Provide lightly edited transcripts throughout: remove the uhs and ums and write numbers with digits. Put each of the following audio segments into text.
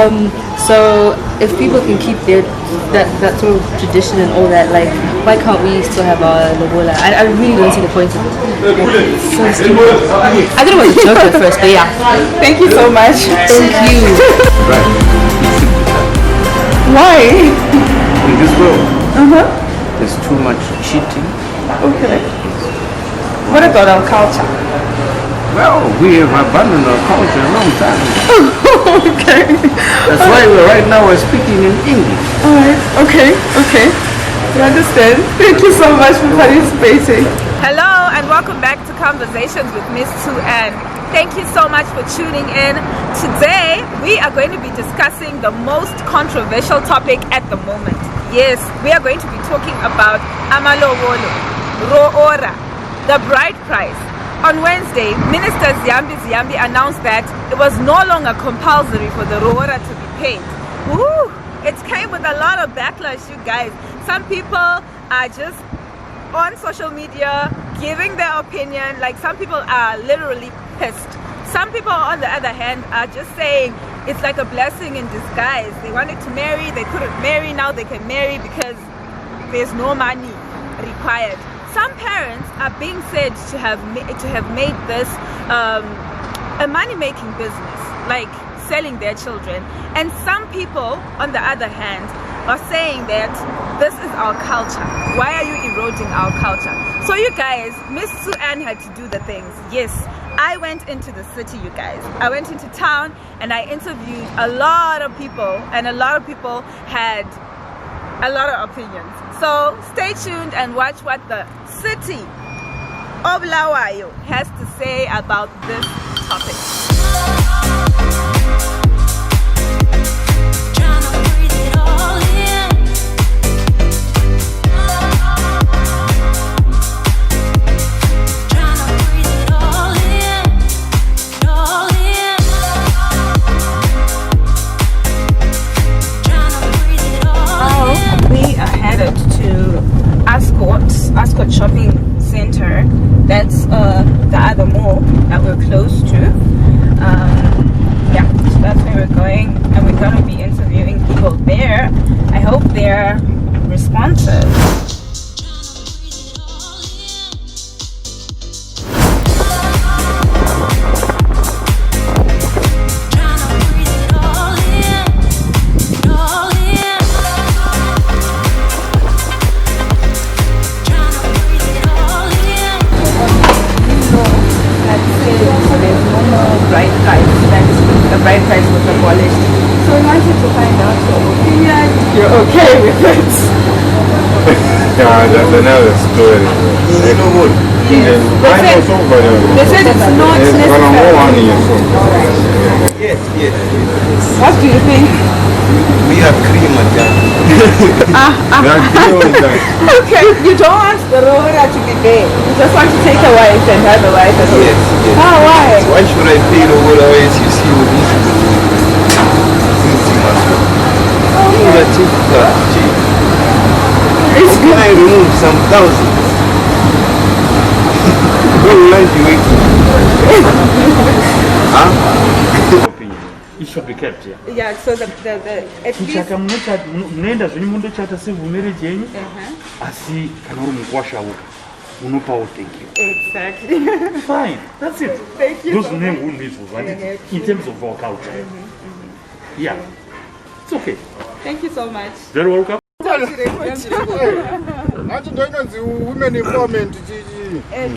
So if people can keep that sort of tradition and all that, like, why can't we still have our Lobola? I really don't see the point of it. It's so stupid. I thought it was a joke at first, but yeah. Thank you so much. Thank you. Right. Why? In this world, there's too much cheating. Okay. What about our culture? Well, we have abandoned our culture a long time ago. Okay. That's why right now we're speaking in English. Alright. Okay. I understand. Thank you so much for participating. Hello and welcome back to Conversations with Miss Cwmt. Thank you so much for tuning in. Today we are going to be discussing the most controversial topic at the moment. Yes, we are going to be talking about amalobolo, roora, the bride price. On Wednesday, Minister Ziyambi announced that it was no longer compulsory for the roora to be paid. Woo! It came with a lot of backlash, you guys. Some people are just on social media giving their opinion. Like, some people are literally pissed. Some people, on the other hand, are just saying it's like a blessing in disguise. They wanted to marry, they couldn't marry, now they can marry because there's no money required. Some parents are being said to have made this a money-making business, like selling their children. And some people, on the other hand, are saying that this is our culture. Why are you eroding our culture? So you guys, Miss Cwmt had to do the things. Yes, I went into the city, you guys. I went into town and I interviewed a lot of people, and a lot of people had a lot of opinions. So stay tuned and watch what the city of Bulawayo has to say about this topic. Ascot Shopping Center. That's the other mall that we're close to. Yeah, so that's where we're going, and we're going to be interviewing people there. I hope they're responsive. So I wanted to find out your opinion, if you're okay with it. Yeah, that's another story. They said it's not necessary. Yes. What do you think? We have cream at that. Okay, you don't want the roora to be there. You just want to take a wife and have a wife at home. Yes. Why? Why should I pay the whole away? You see what this is. It's good. I remove some thousands. Don't like you waiting. It should be kept here. Yeah, so the at least Mnenda zvini mundochata civil marriage yenyu asi kana uri mukwashauka unopawo thank you. Exactly. Fine, that's it. Thank you. Those names who needs in terms of our culture. Yeah, it's okay. Thank you so much. Very welcome. Acho ndoinonzi women empowerment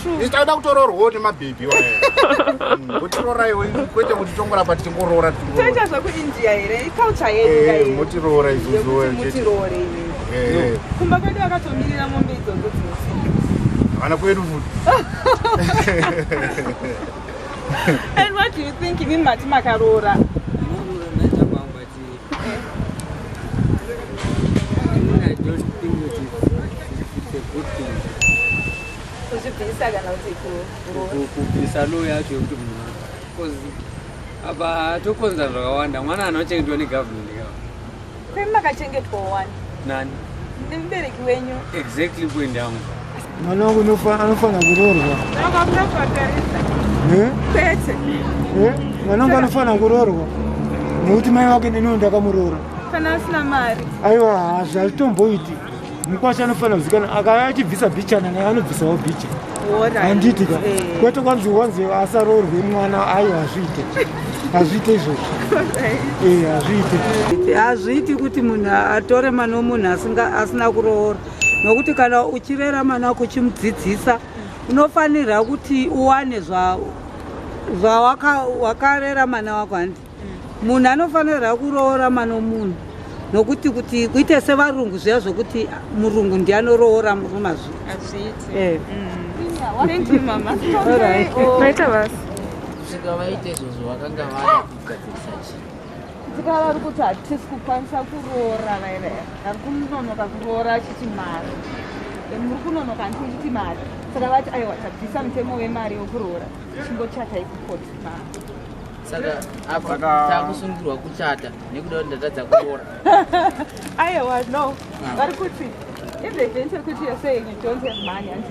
True. ichada kutororwawo nemabhebhi wotiroraiwo kwete kuti tongoramba tichingoroora Toita zvakuindia here iculture yedu motiroora mutirore kumba kwedu akatomirira mombe idzodzo dzinosimba ana kwedu futi. And what do you think imi mati makaroora? kubvisa lo yacho yekuti munhu apa tokonza zvakawanda mwana anochengetwa negovernment ka Kwemi makachengetwa wani? nani Nemubereki wenyu? exactly kuendamu mwana wangu anofana kuroorwa. Kwete mwana wangu anofana kuroorwa. nekuti mai wake neniwo ndakamuroora. Kana asina mari. Aiwa, hazvitomboiti. Mukwasha anofanira kuzikana akauya achibvisa bichana naye anobvisawo bicha. Handiti ka. Kwete kwanzi asaroorwe mwana, aiwa hazviite izvozvo. Hazviite. Hazviiti kuti munhu atore mwana womunhu asina kuroora. Nokuti kana uchirera mwana wako uchimudzidzisa, unofanira kuti uwane zvawakarera mwana wako handi. Munhu anofanira kuroora mwana womunhu. Nokuti kuti kuite sevarungu zviya zvokuti murungu ndiye anoroora murume Hazviiti. Thank you, Mama. Alright. Naita basi. Kusvika vaite izvozvo vakanga vari kugadzirisa chii? Tika vari kuti hatisi kukwanisa kuroora vairera. Vari kunonoka kuroora achiti mari. Muri kunonoka ndichiti mari. Saka vati aiwa tabvisa mutemo wemari yokuroora. Chingochata ikukoti mari. Saka apa takusungirwa kuchata nekuda kuti ndatadza kuroora. Aiwa, no. Vari kuti if they venture kuti you're saying you don't have money and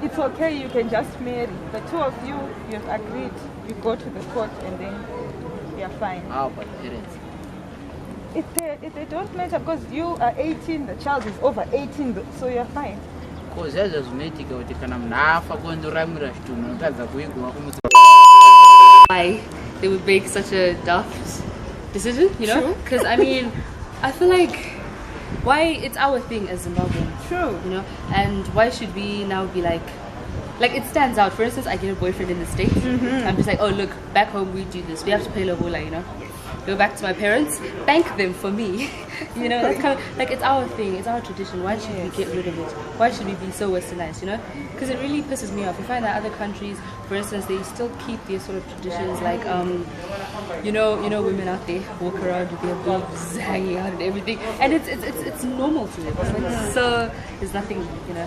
it's okay, you can just marry. The two of you have agreed. You go to the court and then you're fine. How about parents? If they don't matter, because you are 18, the child is over 18, so you're fine. Because zvazvo zvinoitika kuti kana munhu afa kondoramira chitunhu unotadza kuigwa kumutsa. Why they would make such a daft decision, you know? Because I mean, I feel like why it's our thing as Zimbabweans, True. you know? And why should we now be like it stands out. For instance, I get a boyfriend in the States. I'm just like, oh look, back home we do this. We have to pay Lobola, you know? Go back to my parents, thank them for me. You know, that's kind of like, it's our thing, it's our tradition. Why should we get rid of it? Why should we be so westernized, you know? Because it really pisses me off. You find that other countries, for instance, they still keep these sort of traditions, like you know, women out there walk around with their boobs hanging out and everything, and it's normal to them. It's like, so there's nothing, you know.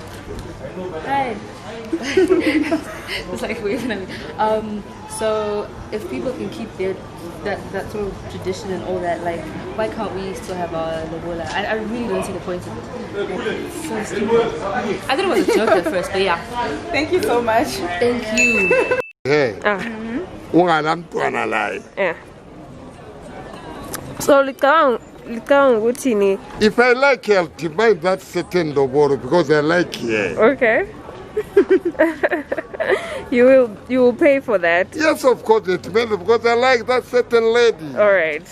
Right. It's like waving at me. So if people can keep that sort of tradition and all that, like, why can't we still have our Lobola? I really don't see the point of it. Like, it's so stupid. I thought it was a joke at first, but yeah. Thank you so much. Thank you. Hey. Ungalamntwana laye. Yeah. So licabanga ukuthi ni. If I like her, I'll demand that certain Lobola because I like her. Okay. You will pay for that. Yes, of course, it depends because I like that certain lady. All right.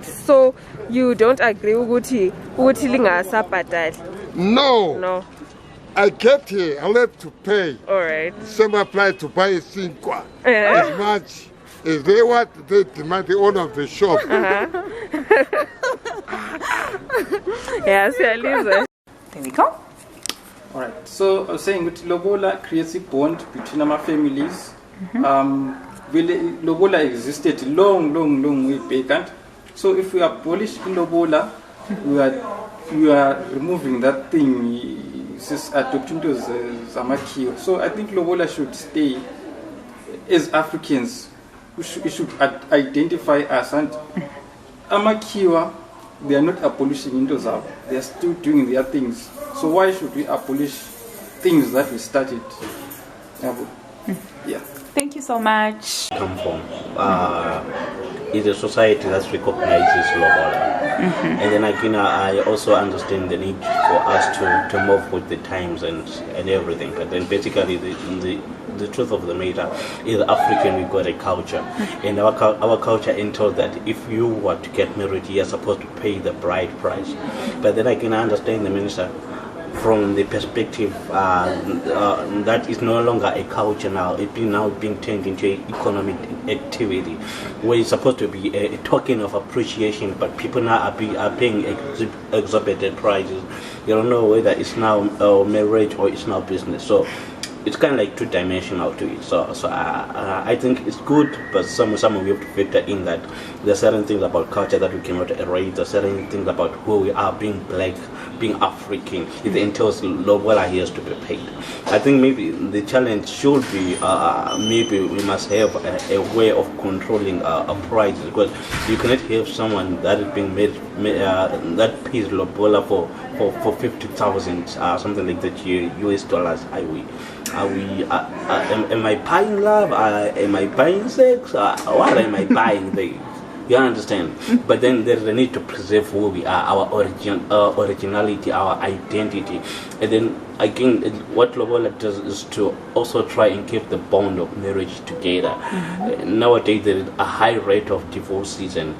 So you don't agree ukuthi lingasabhadali? No. I get here, I'll have to pay. All right. Same apply to buy a sinkwa. As much as they want, they demand the owner of the shop. Yes, Lisa. There we go. Alright, so I was saying that Lobola creates a bond between our families. Lobola existed long way back. So if we abolish Lobola, we are removing that thing, adopting to Zamakio. So I think Lobola should stay. As Africans, we should identify us. And Amakiwa, they are not abolishing into Zab. They are still doing their things. So why should we abolish things that we started? Yeah. Thank you so much. Come from is a society that recognizes Lobola. And then again, I also understand the need for us to move with the times and everything. And then basically the truth of the matter is African, we've got a culture. And our culture entails that if you were to get married, you're supposed to pay the bride price. But then again, I understand the minister from the perspective that is no longer a culture now. It's now being turned into an economic activity where it's supposed to be a token of appreciation, but people now are paying exorbitant prices. You don't know whether it's now marriage or it's now business. So it's kind of like two-dimensional to it. So I think it's good, but some we have to factor in that there are certain things about culture that we cannot erase. There are certain things about who we are, being black, being African. It entails Lobola here to be paid. I think maybe the challenge should be maybe we must have a way of controlling prices, because you cannot have someone that is being made that pays Lobola for 50,000 something like that US dollars. Am I buying love? Am I buying sex? What am I buying there? You understand? But then there's a need to preserve who we are, our originality, our identity. And then again, what Lobola does is to also try and keep the bond of marriage together. Nowadays, there is a high rate of divorces and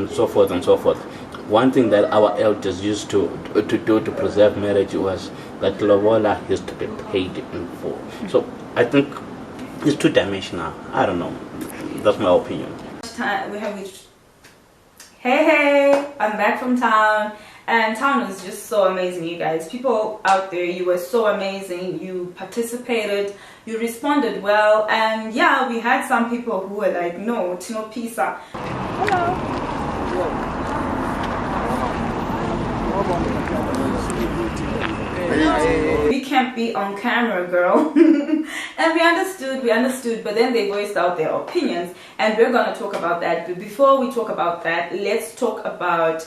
so forth and so forth. One thing that our elders used to do to preserve marriage was that Lobola has to be paid in full. So I think it's two-dimensional. I don't know. That's my opinion. We have reached. Hey, I'm back from town, and town was just so amazing, you guys. People out there, you were so amazing. You participated, you responded well, and yeah, we had some people who were like, no, Tino Pisa. Hello. We can't be on camera, girl. And we understood, but then they voiced out their opinions, and we're going to talk about that. But before we talk about that, let's talk about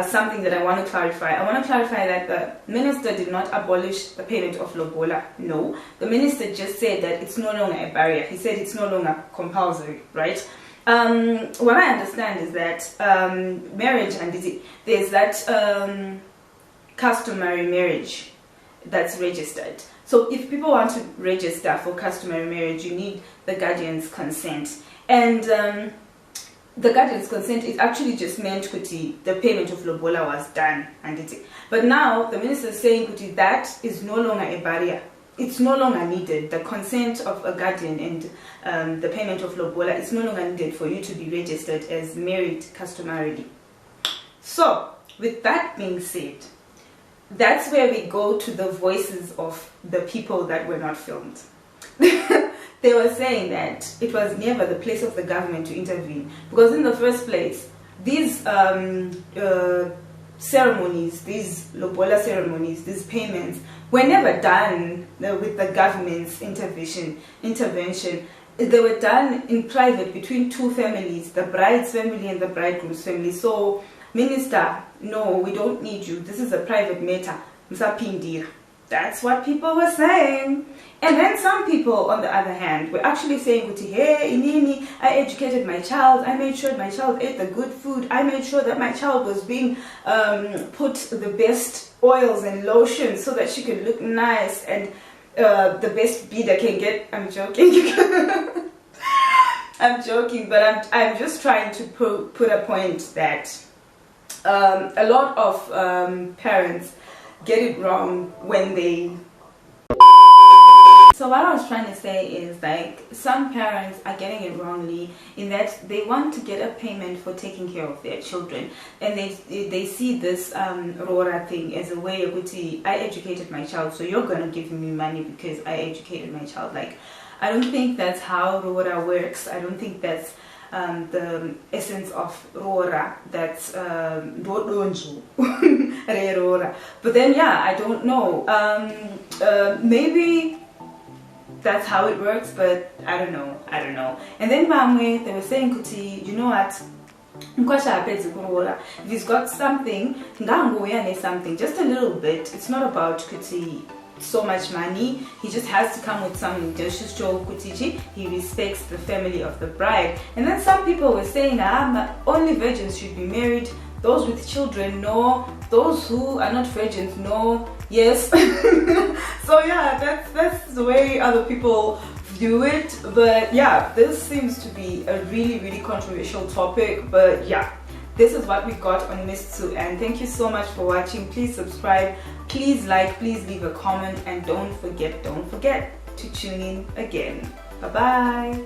something that I want to clarify. I want to clarify that the minister did not abolish the payment of Lobola. No, the minister just said that it's no longer a barrier. He said it's no longer compulsory, right? What I understand is that marriage, and there's that customary marriage that's registered. So if people want to register for customary marriage, you need the guardian's consent. And the guardian's consent, it actually just meant kuti, the payment of Lobola was done. But now the minister is saying kuti, that is no longer a barrier. It's no longer needed. The consent of a guardian and the payment of Lobola is no longer needed for you to be registered as married customarily. So with that being said, that's where we go to the voices of the people that were not filmed. They were saying that it was never the place of the government to intervene, because in the first place, these ceremonies, these Lobola ceremonies, these payments were never done with the government's intervention. They were done in private between two families, the bride's family and the bridegroom's family. So, Minister, no, we don't need you. This is a private matter. That's what people were saying. And then some people, on the other hand, were actually saying, hey, Inini, I educated my child. I made sure my child ate the good food. I made sure that my child was being put the best oils and lotions so that she could look nice and the best bidder can get. I'm joking. I'm joking, but I'm just trying to put a point that a lot of parents get it wrong when they... So what I was trying to say is, like, some parents are getting it wrongly in that they want to get a payment for taking care of their children, and they see this Rora thing as a way of, I educated my child, so you're gonna give me money because I educated my child. Like, I don't think that's how Rora works. I don't think that's the essence of Rora. That's Rodonju. Rora. But then yeah, I don't know. Maybe that's how it works, but I don't know. And then Bamwe, they were saying, Kuti, you know what? If he's got something, something, just a little bit. It's not about Kuti so much money. He just has to come with something just to show Kutiji he respects the family of the bride. And then some people were saying, only virgins should be married. Those with children, no. Those who are not virgins, no. Yes. So yeah, that's the way other people view it. But yeah, this seems to be a really, really controversial topic. But yeah, this is what we got on Miss Tsu, and thank you so much for watching. Please subscribe, please like, please leave a comment, and don't forget to tune in again. Bye bye.